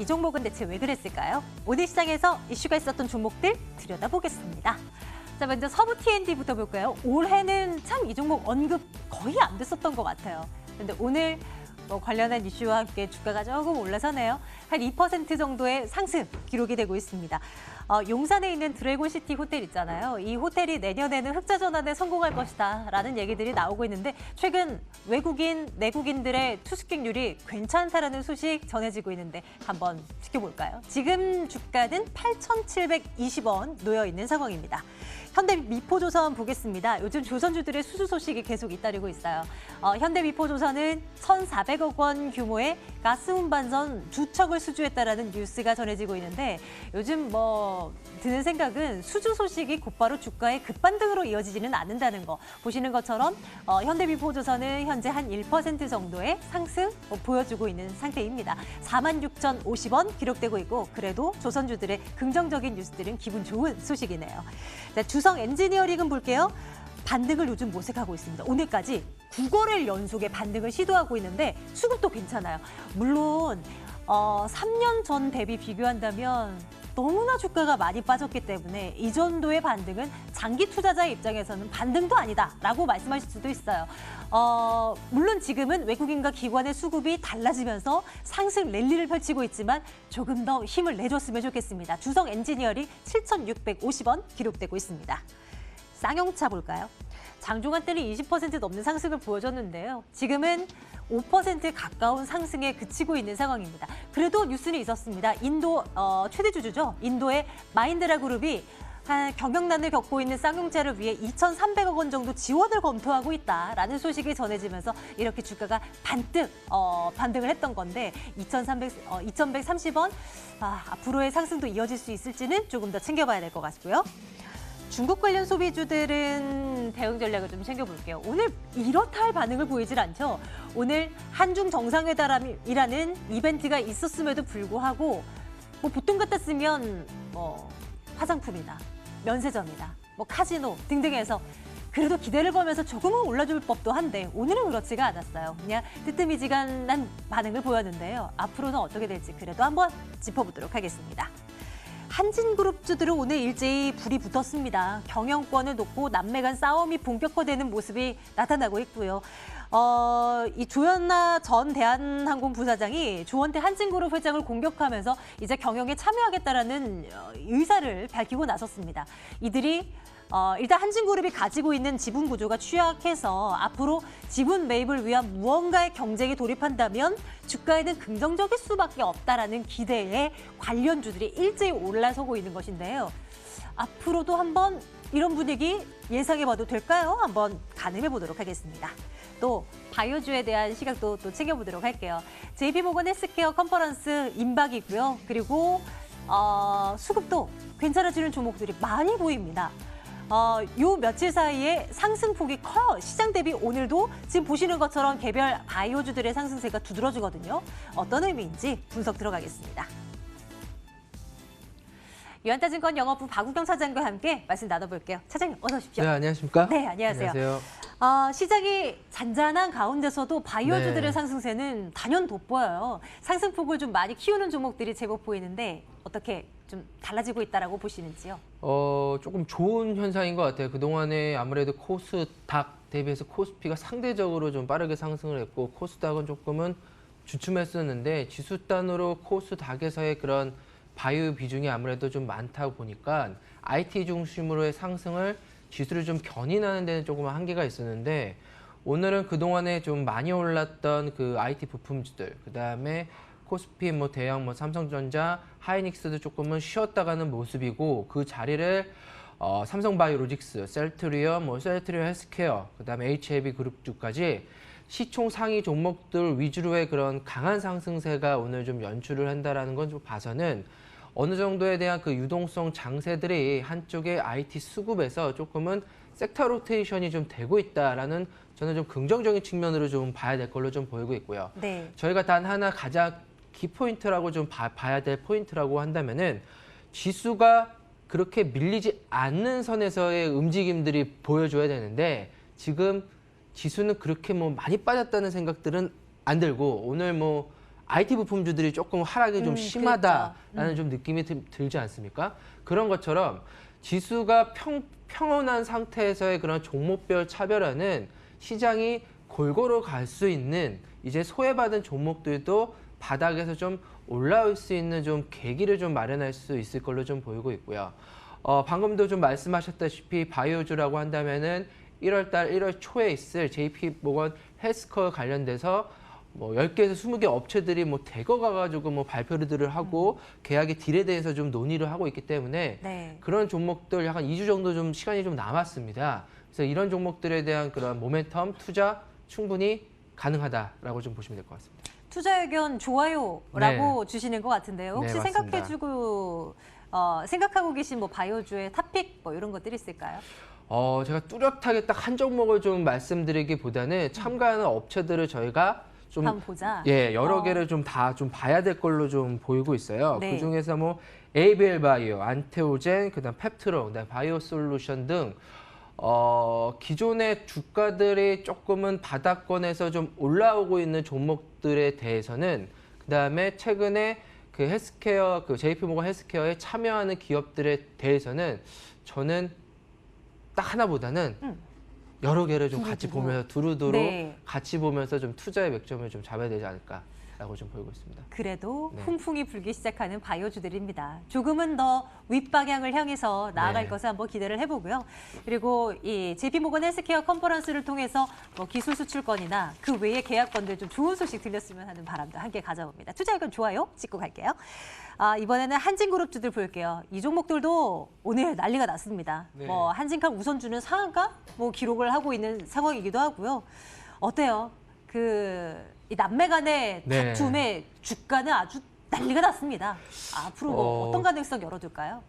이 종목은 대체 왜 그랬을까요? 오늘 시장에서 이슈가 있었던 종목들 들여다보겠습니다. 자, 먼저 서부 T&D부터 볼까요? 올해는 참 이 종목 언급 거의 안 됐었던 것 같아요. 그런데 오늘 관련한 이슈와 함께 주가가 조금 올라서네요. 한 2% 정도의 상승 기록이 되고 있습니다. 용산에 있는 드래곤시티 호텔 있잖아요. 이 호텔이 내년에는 흑자 전환에 성공할 것이다 라는 얘기들이 나오고 있는데 최근 외국인, 내국인들의 투숙객률이 괜찮다라는 소식 전해지고 있는데 한번 지켜볼까요? 지금 주가는 8,720원 놓여 있는 상황입니다. 현대미포조선 보겠습니다. 요즘 조선주들의 수주 소식이 계속 잇따르고 있어요. 현대미포조선은 1,400억 원 규모의 가스 운반선 2척을 수주했다라는 뉴스가 전해지고 있는데 요즘 드는 생각은 수주 소식이 곧바로 주가의 급반등으로 이어지지는 않는다는 거. 보시는 것처럼 현대미포조선은 현재 한 1% 정도의 상승 보여주고 있는 상태입니다. 46,050원 기록되고 있고 그래도 조선주들의 긍정적인 뉴스들은 기분 좋은 소식이네요. 자, 주성 엔지니어링은 볼게요. 반등을 요즘 모색하고 있습니다. 오늘까지 9거래일 연속의 반등을 시도하고 있는데 수급도 괜찮아요. 물론 3년 전 대비 비교한다면 너무나 주가가 많이 빠졌기 때문에 이 정도의 반등은 장기 투자자의 입장에서는 반등도 아니다라고 말씀하실 수도 있어요. 물론 지금은 외국인과 기관의 수급이 달라지면서 상승 랠리를 펼치고 있지만 조금 더 힘을 내줬으면 좋겠습니다. 주성 엔지니어링 7,650원 기록되고 있습니다. 쌍용차 볼까요? 장중한 때는 20% 넘는 상승을 보여줬는데요. 지금은 5% 가까운 상승에 그치고 있는 상황입니다. 그래도 뉴스는 있었습니다. 인도 최대 주주죠. 인도의 마힌드라 그룹이 경영난을 겪고 있는 쌍용차를 위해 2,300억 원 정도 지원을 검토하고 있다라는 소식이 전해지면서 이렇게 주가가 반등을 했던 건데 2,130원 앞으로의 상승도 이어질 수 있을지는 조금 더 챙겨봐야 될 것 같고요. 중국 관련 소비주들은 대응 전략을 좀 챙겨볼게요. 오늘 이렇다 할 반응을 보이질 않죠. 오늘 한중 정상회담이라는 이벤트가 있었음에도 불구하고 보통 같았으면 화장품이다, 면세점이다, 카지노 등등해서 그래도 기대를 걸면서 조금은 올라줄 법도 한데 오늘은 그렇지가 않았어요. 그냥 뜨뜨미지근한 반응을 보였는데요. 앞으로는 어떻게 될지 그래도 한번 짚어보도록 하겠습니다. 한진그룹주들은 오늘 일제히 불이 붙었습니다. 경영권을 놓고 남매 간 싸움이 본격화되는 모습이 나타나고 있고요. 이 조현아 전 대한항공 부사장이 조원태 한진그룹 회장을 공격하면서 이제 경영에 참여하겠다라는 의사를 밝히고 나섰습니다. 이들이 일단 한진그룹이 가지고 있는 지분 구조가 취약해서 앞으로 지분 매입을 위한 무언가의 경쟁에 돌입한다면 주가에는 긍정적일 수밖에 없다라는 기대에 관련주들이 일제히 올라서고 있는 것인데요. 앞으로도 한번 이런 분위기 예상해봐도 될까요? 한번 가늠해 보도록 하겠습니다. 또 바이오주에 대한 시각도 또 챙겨보도록 할게요. JP모건 헬스케어 컨퍼런스 임박이고요. 그리고 수급도 괜찮아지는 종목들이 많이 보입니다. 요 며칠 사이에 상승폭이 커요. 시장 대비 오늘도 지금 보시는 것처럼 개별 바이오주들의 상승세가 두드러지거든요. 어떤 의미인지 분석 들어가겠습니다. 유한타증권 영업부 박우경 차장과 함께 말씀 나눠볼게요. 차장님 어서 오십시오. 네, 안녕하십니까? 네, 안녕하세요. 안녕하세요. 시장이 잔잔한 가운데서도 바이오주들의 네. 상승세는 단연 돋보여요. 상승폭을 좀 많이 키우는 종목들이 제법 보이는데 어떻게 좀 달라지고 있다라고 보시는지요? 조금 좋은 현상인 것 같아요. 그동안에 아무래도 코스닥 대비해서 코스피가 상대적으로 좀 빠르게 상승을 했고 코스닥은 조금은 주춤했었는데 지수단으로 코스닥에서의 그런 바이오 비중이 아무래도 좀 많다 보니까 IT 중심으로의 상승을 지수를 좀 견인하는 데는 조금 한계가 있었는데 오늘은 그동안에 좀 많이 올랐던 그 IT 부품주들 그다음에 코스피 대형 삼성전자, 하이닉스도 조금은 쉬었다가는 모습이고 그 자리를 삼성바이오로직스, 셀트리온, 셀트리온 헬스케어, 그다음에 HAB 그룹주까지 시총 상위 종목들 위주로의 그런 강한 상승세가 오늘 좀 연출을 한다라는 건 좀 봐서는 어느 정도에 대한 그 유동성 장세들이 한쪽의 IT 수급에서 조금은 섹터 로테이션이 좀 되고 있다라는 저는 좀 긍정적인 측면으로 좀 봐야 될 걸로 좀 보이고 있고요. 네. 저희가 단 하나 가장 키포인트라고 좀 봐야 될 포인트라고 한다면은 지수가 그렇게 밀리지 않는 선에서의 움직임들이 보여줘야 되는데 지금 지수는 그렇게 많이 빠졌다는 생각들은 안 들고 오늘 IT 부품주들이 조금 하락이 좀 심하다라는 그렇죠. 좀 느낌이 들지 않습니까? 그런 것처럼 지수가 평온한 상태에서의 그런 종목별 차별화는 시장이 골고루 갈 수 있는 이제 소외받은 종목들도 바닥에서 좀 올라올 수 있는 좀 계기를 좀 마련할 수 있을 걸로 좀 보이고 있고요. 방금도 좀 말씀하셨다시피 바이오주라고 한다면은 1월 초에 있을 JP모건 헬스케어 관련돼서 뭐 10개에서 20개 업체들이 뭐 대거 가가지고 뭐 발표들을 하고 계약의 딜에 대해서 좀 논의를 하고 있기 때문에 네. 그런 종목들 약간 2주 정도 좀 시간이 좀 남았습니다. 그래서 이런 종목들에 대한 그런 모멘텀 투자 충분히 가능하다라고 좀 보시면 될 것 같습니다. 투자 의견 좋아요라고 주시는 것 같은데요. 혹시 네, 맞습니다. 생각해주고 생각하고 계신 뭐 바이오주의 탑픽 뭐 이런 것들이 있을까요? 제가 뚜렷하게 딱 한 종목을 좀 말씀드리기보다는 참가하는 업체들을 저희가 좀 한번 보자. 여러 개를 좀 다 좀 봐야 될 걸로 좀 보이고 있어요. 네. 그 중에서 뭐 ABL 바이오, 안테오젠, 그다음 펩트론, 그다음 바이오 솔루션 등 기존의 주가들이 조금은 바닥권에서 좀 올라오고 있는 종목들에 대해서는 그다음에 최근에 그 헬스케어, 그 JP모건 헬스케어에 참여하는 기업들에 대해서는 저는 딱 하나보다는 여러 개를 좀 같이 두루두루. 보면서 두루두루 네. 같이 보면서 좀 투자의 맥점을 좀 잡아야 되지 않을까라고 좀 보이고 있습니다. 그래도 네. 훈풍이 불기 시작하는 바이오주들입니다. 조금은 더 윗방향을 향해서 나아갈 네. 것을 한번 기대를 해보고요. 그리고 이 JP모건 헬스케어 컨퍼런스를 통해서 뭐 기술 수출권이나 그 외의 계약권들 좀 좋은 소식 들렸으면 하는 바람도 함께 가져봅니다. 투자 의견 좋아요 찍고 갈게요. 이번에는 한진그룹주들 볼게요. 이 종목들도 오늘 난리가 났습니다. 네. 뭐 한진칼 우선주는 상한가 뭐 기록을 하고 있는 상황이기도 하고요. 어때요? 이 남매 간의 네. 다툼의 주가는 아주 난리가 났습니다. 앞으로 뭐 어떤 가능성 열어둘까요?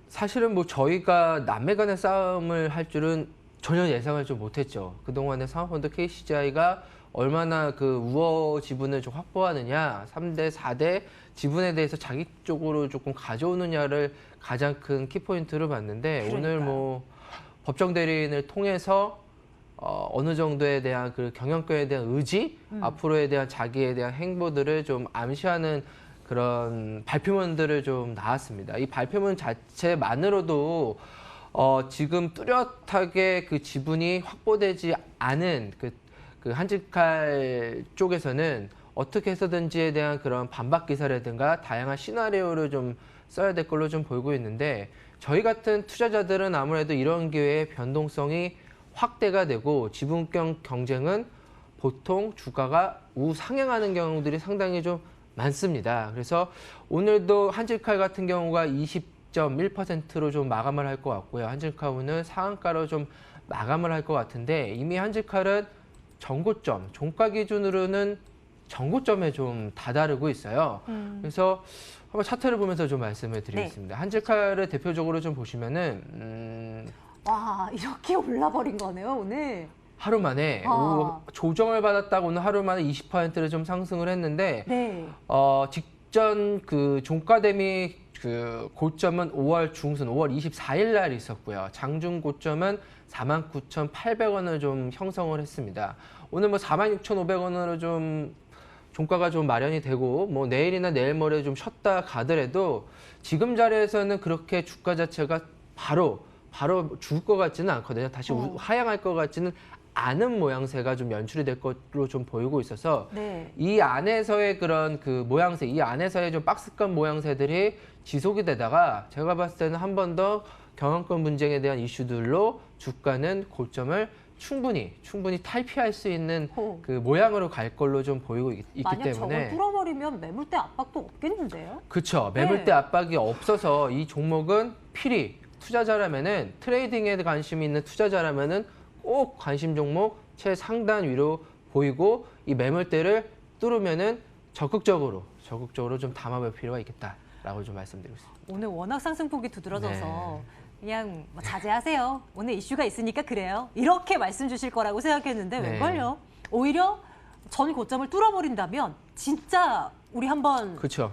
사실은 뭐 저희가 남매 간의 싸움을 할 줄은 전혀 예상을 좀 못했죠. 그동안에 사모펀드 KCGI가 얼마나 그 우호 지분을 좀 확보하느냐, 3대, 4대 지분에 대해서 자기 쪽으로 조금 가져오느냐를 가장 큰 키포인트로 봤는데 오늘 그러니까요. 뭐 법정 대리인을 통해서 어느 정도에 대한 그 경영권에 대한 의지, 앞으로에 대한 자기에 대한 행보들을 좀 암시하는 그런 발표문들을 좀 나왔습니다. 이 발표문 자체만으로도 지금 뚜렷하게 그 지분이 확보되지 않은 그 한직칼 쪽에서는 어떻게 해서든지에 대한 그런 반박 기사라든가 다양한 시나리오를 좀 써야 될 걸로 좀 보이고 있는데 저희 같은 투자자들은 아무래도 이런 기회에 변동성이 확대가 되고 지분권 경쟁은 보통 주가가 우상향하는 경우들이 상당히 좀 많습니다. 그래서 오늘도 한질칼 같은 경우가 20.1%로 좀 마감을 할 것 같고요. 한질칼 오늘 상한가로 좀 마감을 할 것 같은데 이미 한질칼은 전고점, 종가 기준으로는 전고점에 좀 다다르고 있어요. 그래서 한번 차트를 보면서 좀 말씀을 드리겠습니다. 한질칼을 대표적으로 좀 보시면은 와, 이렇게 올라버린 거네요, 오늘. 하루 만에 조정을 받았다고 오늘 하루 만에 20%를 좀 상승을 했는데 네. 직전 그 종가 대비 그 고점은 5월 중순 5월 24일 날 있었고요. 장중 고점은 49,800원을 좀 형성을 했습니다. 오늘 뭐 46,500원으로 좀 종가가 좀 마련이 되고 뭐 내일이나 내일 모레 좀 쉬었다 가더라도 지금 자리에서는 그렇게 주가 자체가 바로 죽을 것 같지는 않거든요. 다시 하향할 것 같지는 않은 모양새가 좀 연출이 될 것으로 좀 보이고 있어서 네. 이 안에서의 그런 그 모양새, 이 안에서의 좀 박스권 모양새들이 지속이 되다가 제가 봤을 때는 한 번 더 경영권 분쟁에 대한 이슈들로 주가는 고점을 충분히 탈피할 수 있는 그 모양으로 갈 걸로 좀 보이고 있기 만약 때문에 저걸 뚫어버리면 매물대 압박도 없겠는데요? 그렇죠. 매물대 네. 압박이 없어서 이 종목은 필히 투자자라면은 트레이딩에 관심이 있는 투자자라면은 꼭 관심 종목 최상단 위로 보이고 이 매물대를 뚫으면은 적극적으로 좀 담아볼 필요가 있겠다라고 좀 말씀드리고 있습니다. 오늘 워낙 상승폭이 두드러져서 그냥 뭐 자제하세요. 오늘 이슈가 있으니까 그래요. 이렇게 말씀 주실 거라고 생각했는데 네. 웬걸요? 오히려 전 고점을 뚫어버린다면 진짜 우리 한번 그렇죠.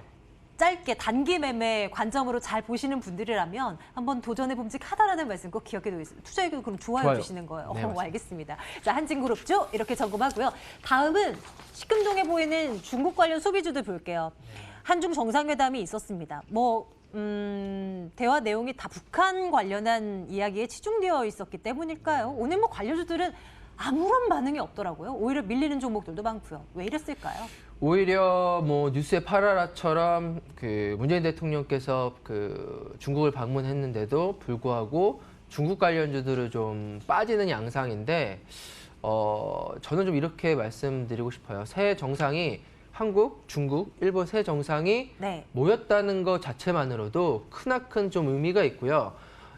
짧게 단기 매매 관점으로 잘 보시는 분들이라면 한번 도전해 봄직하다라는 말씀 꼭 기억해 두겠습니다. 투자 의견 그럼 좋아요 좋아요. 주시는 거예요. 네, 맞습니다. 알겠습니다. 자, 한진그룹주 이렇게 점검하고요. 다음은 시큰둥해 보이는 중국 관련 소비주들 볼게요. 한중 정상회담이 있었습니다. 대화 내용이 다 북한 관련한 이야기에 치중되어 있었기 때문일까요? 오늘 뭐 관련주들은 아무런 반응이 없더라고요. 오히려 밀리는 종목들도 많고요. 왜 이랬을까요? 오히려 뭐 뉴스의 파라라처럼 그 문재인 대통령께서 그 중국을 방문했는데도 불구하고 중국 관련주들을 좀 빠지는 양상인데 저는 좀 이렇게 말씀드리고 싶어요. 새 정상이 한국, 중국, 일본 세 정상이 네. 모였다는 것 자체만으로도 크나큰 좀 의미가 있고요.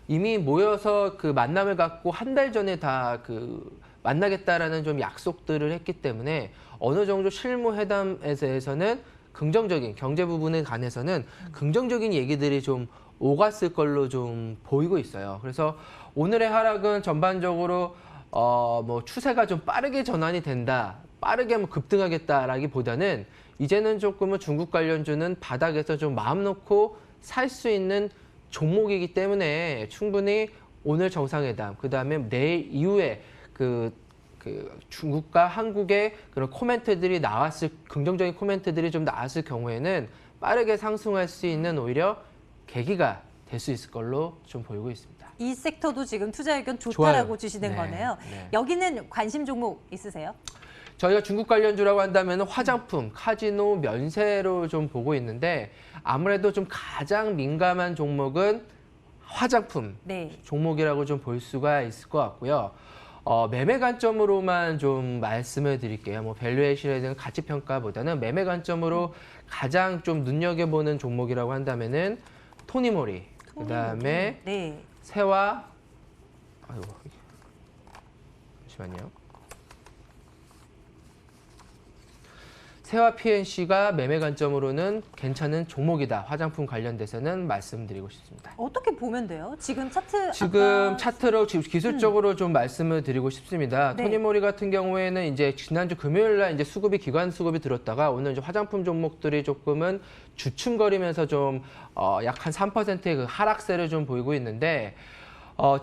이미 모여서 그 만남을 갖고 한 달 전에 다 그 만나겠다라는 좀 약속들을 했기 때문에 어느 정도 실무 회담에 대해서는 긍정적인 경제 부분에 관해서는 긍정적인 얘기들이 좀 오갔을 걸로 좀 보이고 있어요. 그래서 오늘의 하락은 전반적으로 뭐 추세가 좀 빠르게 전환이 된다. 빠르게 뭐 급등하겠다라기보다는 이제는 조금은 중국 관련주는 바닥에서 좀 마음 놓고 살 수 있는 종목이기 때문에 충분히 오늘 정상회담, 그다음에 내일 이후에 그 중국과 한국의 그런 코멘트들이 긍정적인 코멘트들이 좀 나왔을 경우에는 빠르게 상승할 수 있는 오히려 계기가 될 수 있을 걸로 좀 보이고 있습니다. 이 섹터도 지금 투자 의견 좋다라고 좋아요. 주시는 네, 거네요. 네. 여기는 관심 종목 있으세요? 저희가 중국 관련주라고 한다면 화장품, 카지노, 면세로 좀 보고 있는데 아무래도 좀 가장 민감한 종목은 화장품 네. 종목이라고 좀 볼 수가 있을 것 같고요. 매매 관점으로만 좀 말씀을 드릴게요. 뭐 밸류에이션이나 가치 평가보다는 매매 관점으로 가장 좀 눈여겨보는 종목이라고 한다면은 토니모리, 그다음에 네. 세화, 아이고 잠시만요. 세화 PNC가 매매 관점으로는 괜찮은 종목이다. 화장품 관련돼서는 말씀드리고 싶습니다. 어떻게 보면 돼요? 지금 차트 지금 차트로 지금 기술적으로 좀 말씀을 드리고 싶습니다. 네. 토니모리 같은 경우에는 이제 지난주 금요일 날 이제 기관 수급이 들었다가 오늘 이제 화장품 종목들이 조금은 주춤거리면서 좀 약 한 3%의 그 하락세를 좀 보이고 있는데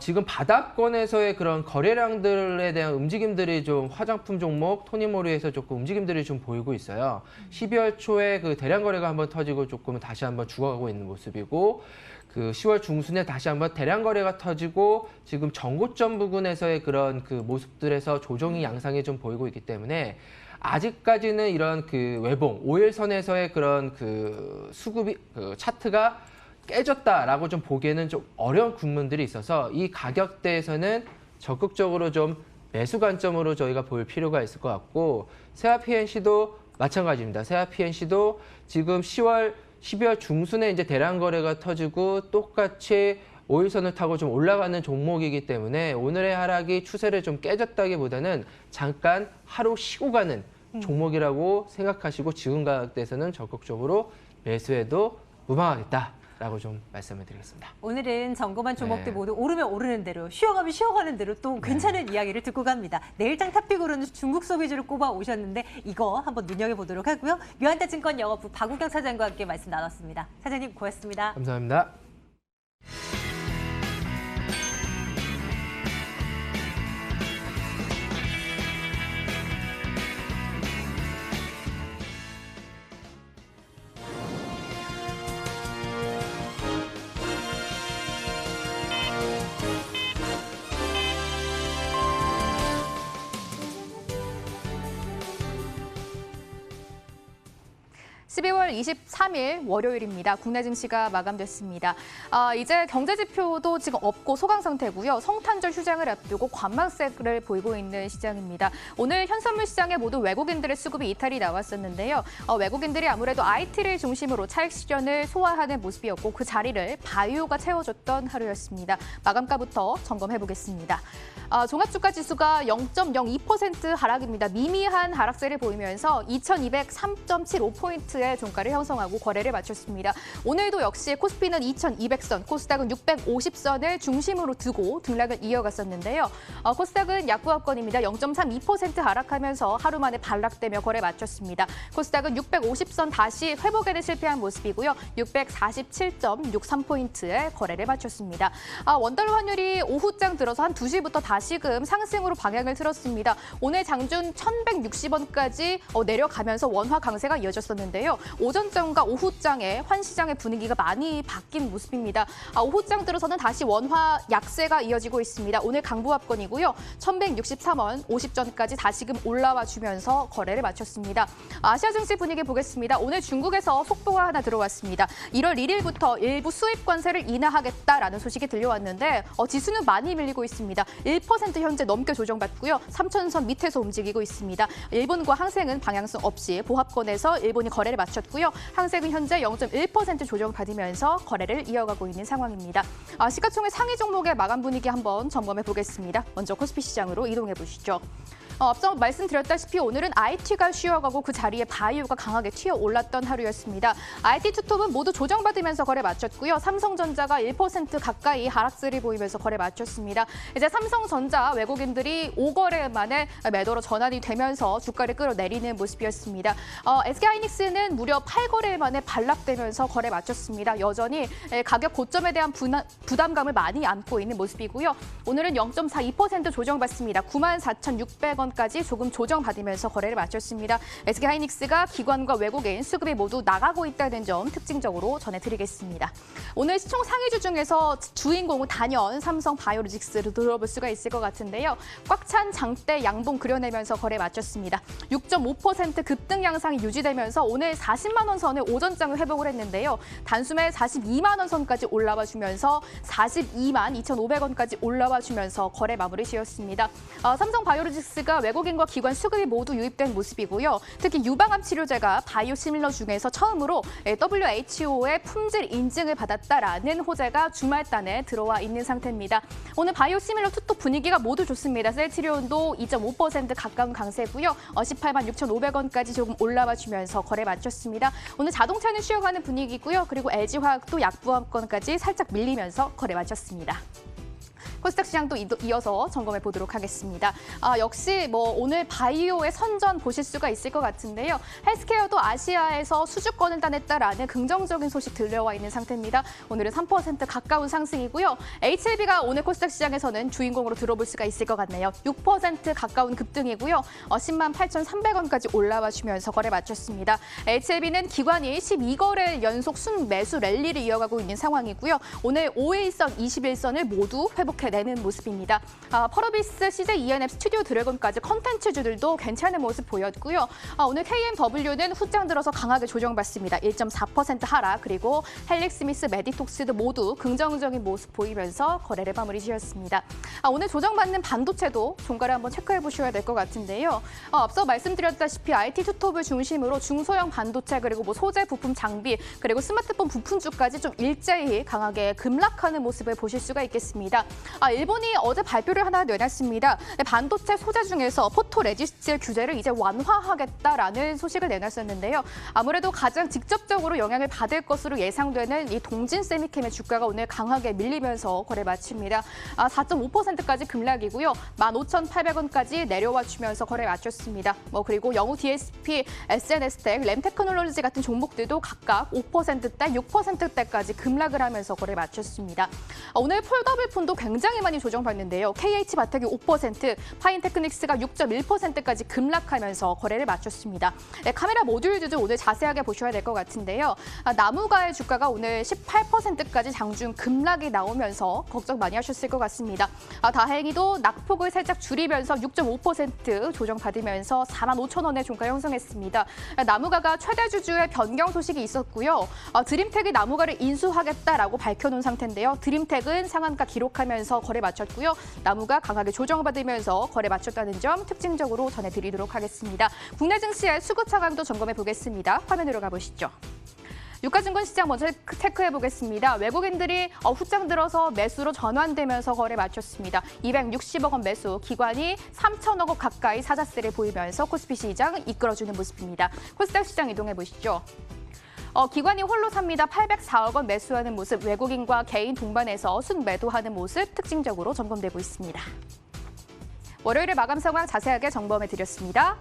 지금 바닥권에서의 그런 거래량들에 대한 움직임들이 좀 화장품 종목 토니모리에서 조금 움직임들이 좀 보이고 있어요. 12월 초에 그 대량 거래가 한번 터지고 조금 다시 한번 죽어가고 있는 모습이고 그 10월 중순에 다시 한번 대량 거래가 터지고 지금 전고점 부근에서의 그런 그 모습들에서 조정이 양상이 좀 보이고 있기 때문에 아직까지는 이런 그 외봉 5일선에서의 그런 그 수급이 그 차트가 깨졌다라고 좀 보기에는 좀 어려운 국면들이 있어서 이 가격대에서는 적극적으로 좀 매수 관점으로 저희가 볼 필요가 있을 것 같고 세화 PNC도 마찬가지입니다. 세화 PNC도 지금 12월 중순에 이제 대량 거래가 터지고 똑같이 5일선을 타고 좀 올라가는 종목이기 때문에 오늘의 하락이 추세를 좀 깨졌다기보다는 잠깐 하루 쉬고 가는 종목이라고 생각하시고 지금 가격대에서는 적극적으로 매수해도 무방하겠다. 라고 좀 말씀을 드리겠습니다. 오늘은 점검한 종목들 네. 모두 오르면 오르는 대로 쉬어가면 쉬어가는 대로 또 괜찮은 이야기를 듣고 갑니다. 내일장 탑픽으로는 중국 소비주를 꼽아 오셨는데 이거 한번 눈여겨보도록 하고요. 묘한타증권 영업부 박우경 차장과 함께 말씀 나눴습니다. 차장님 고맙습니다. 감사합니다. (12월 23일) 월요일입니다. 국내 증시가 마감됐습니다. 이제 경제 지표도 지금 없고 소강 상태고요. 성탄절 휴장을 앞두고 관망세를 보이고 있는 시장입니다. 오늘 현선물 시장에 모두 외국인들의 수급이 이탈이 나왔었는데요. 외국인들이 아무래도 IT를 중심으로 차익 실현을 소화하는 모습이었고 그 자리를 바이오가 채워줬던 하루였습니다. 마감가부터 점검해보겠습니다. 종합주가 지수가 0.02% 하락입니다. 미미한 하락세를 보이면서 2203.75포인트 10%의 종가를 형성하고 거래를 마쳤습니다. 오늘도 역시 코스피는 2200선, 코스닥은 650선을 중심으로 두고 등락을 이어갔었는데요. 코스닥은 약부합권입니다. 0.32% 하락하면서 하루 만에 반락되며 거래 마쳤습니다. 코스닥은 650선 다시 회복에는 실패한 모습이고요. 647.63포인트의 거래를 마쳤습니다. 원달러 환율이 오후장 들어서 한 2시부터 다시금 상승으로 방향을 틀었습니다. 오늘 장중 1160원까지 내려가면서 원화 강세가 이어졌었는데요. 오전장과 오후장에 환시장의 분위기가 많이 바뀐 모습입니다. 오후장 들어서는 다시 원화 약세가 이어지고 있습니다. 오늘 강부합권이고요. 1163원 50전까지 다시금 올라와 주면서 거래를 마쳤습니다. 아시아 증시 분위기 보겠습니다. 오늘 중국에서 속보가 하나 들어왔습니다. 1월 1일부터 일부 수입 관세를 인하하겠다라는 소식이 들려왔는데 지수는 많이 밀리고 있습니다. 1% 현재 넘게 조정받고요. 3천선 밑에서 움직이고 있습니다. 일본과 항생은 방향성 없이 보합권에서 일본이 거래를 마쳤고요. 항생은 현재 0.1% 조정받으면서 거래를 이어가고 있는 상황입니다. 시가총액 상위 종목의 마감 분위기 한번 점검해 보겠습니다. 먼저 코스피 시장으로 이동해 보시죠. 앞서 말씀드렸다시피 오늘은 IT가 쉬어가고 그 자리에 바이오가 강하게 튀어 올랐던 하루였습니다. IT 투톱은 모두 조정받으면서 거래 마쳤고요. 삼성전자가 1% 가까이 하락세를 보이면서 거래 마쳤습니다. 이제 삼성전자 외국인들이 5거래 만에 매도로 전환이 되면서 주가를 끌어내리는 모습이었습니다. SK하이닉스는 무려 8거래 만에 반락되면서 거래 마쳤습니다. 여전히 가격 고점에 대한 부담감을 많이 안고 있는 모습이고요. 오늘은 0.42% 조정받습니다. 94,600원 까지 조금 조정받으면서 거래를 마쳤습니다. SK하이닉스가 기관과 외국인 수급이 모두 나가고 있다는 점 특징적으로 전해드리겠습니다. 오늘 시총 상위주 중에서 주인공은 단연 삼성 바이오로직스를 들어볼 수가 있을 것 같은데요. 꽉 찬 장대 양봉 그려내면서 거래 마쳤습니다. 6.5% 급등 양상이 유지되면서 오늘 40만 원 선을 오전장을 회복을 했는데요. 단숨에 42만 원 선까지 올라와 주면서 42만 2,500원까지 올라와 주면서 거래 마무리 지었습니다. 삼성 바이오로직스가 외국인과 기관 수급이 모두 유입된 모습이고요. 특히 유방암 치료제가 바이오시밀러 중에서 처음으로 WHO의 품질 인증을 받았다라는 호재가 주말단에 들어와 있는 상태입니다. 오늘 바이오시밀러 투톱 분위기가 모두 좋습니다. 셀트리온도 2.5% 가까운 강세고요. 18만 6,500원까지 조금 올라와 주면서 거래 마쳤습니다. 오늘 자동차는 쉬어가는 분위기고요. 그리고 LG화학도 약부합권까지 살짝 밀리면서 거래 마쳤습니다. 코스닥 시장도 이어서 점검해 보도록 하겠습니다. 역시 오늘 바이오의 선전 보실 수가 있을 것 같은데요. 헬스케어도 아시아에서 수주권을 따냈다라는 긍정적인 소식 들려와 있는 상태입니다. 오늘은 3% 가까운 상승이고요. HLB가 오늘 코스닥 시장에서는 주인공으로 들어볼 수가 있을 것 같네요. 6% 가까운 급등이고요. 10만 8,300원까지 올라와 주면서 거래 마쳤습니다. HLB는 기관이 12거래 연속 순매수 랠리를 이어가고 있는 상황이고요. 오늘 5일선, 21선을 모두 회복해 내는 모습입니다. 펄어비스, CJ ENF, 스튜디오 드래곤까지 컨텐츠주들도 괜찮은 모습 보였고요. 오늘 KMW는 후장 들어서 강하게 조정받습니다. 1.4% 하락, 그리고 헬릭스미스, 메디톡스도 모두 긍정적인 모습 보이면서 거래를 마무리 지었습니다. 오늘 조정받는 반도체도 종가를 한번 체크해 보셔야 될 것 같은데요. 앞서 말씀드렸다시피 IT 투톱을 중심으로 중소형 반도체, 그리고 소재, 부품, 장비, 그리고 스마트폰 부품주까지 좀 일제히 강하게 급락하는 모습을 보실 수가 있겠습니다. 일본이 어제 발표를 하나 내놨습니다. 반도체 소재 중에서 포토레지스트 규제를 이제 완화하겠다라는 소식을 내놨었는데요. 아무래도 가장 직접적으로 영향을 받을 것으로 예상되는 이 동진 세미캠의 주가가 오늘 강하게 밀리면서 거래 마칩니다. 4.5%까지 급락이고요. 15,800원까지 내려와 주면서 거래 마쳤습니다. 그리고 영우 DSP, SNS텍, 램테크놀로지 같은 종목들도 각각 5%대, 6%대까지 급락을 하면서 거래 마쳤습니다. 오늘 폴더블폰도 굉장히 많이 조정받는데요. KH바텍이 5%, 파인테크닉스가 6.1%까지 급락하면서 거래를 마쳤습니다. 카메라 모듈들도 오늘 자세하게 보셔야 될 것 같은데요. 나무가의 주가가 오늘 18%까지 장중 급락이 나오면서 걱정 많이 하셨을 것 같습니다. 다행히도 낙폭을 살짝 줄이면서 6.5% 조정받으면서 45,000원의 종가 형성했습니다. 나무가가 최대 주주의 변경 소식이 있었고요. 드림텍이 나무가를 인수하겠다라고 밝혀놓은 상태인데요. 드림텍은 상한가 기록하면서 거래 마쳤고요. 나무가 강하게 조정받으면서 거래 마쳤다는 점 특징적으로 전해드리도록 하겠습니다. 국내 증시의 수급 상황도 점검해 보겠습니다. 화면으로 가보시죠. 유가증권 시장 먼저 체크해 보겠습니다. 외국인들이 후장 들어서 매수로 전환되면서 거래 마쳤습니다. 260억 원 매수, 기관이 3천억 원 가까이 사자세를 보이면서 코스피 시장 이끌어주는 모습입니다. 코스닥 시장 이동해 보시죠. 기관이 홀로 삽니다. 804억 원 매수하는 모습, 외국인과 개인 동반해서 순매도하는 모습 특징적으로 점검되고 있습니다. 월요일의 마감 상황 자세하게 점검해 드렸습니다.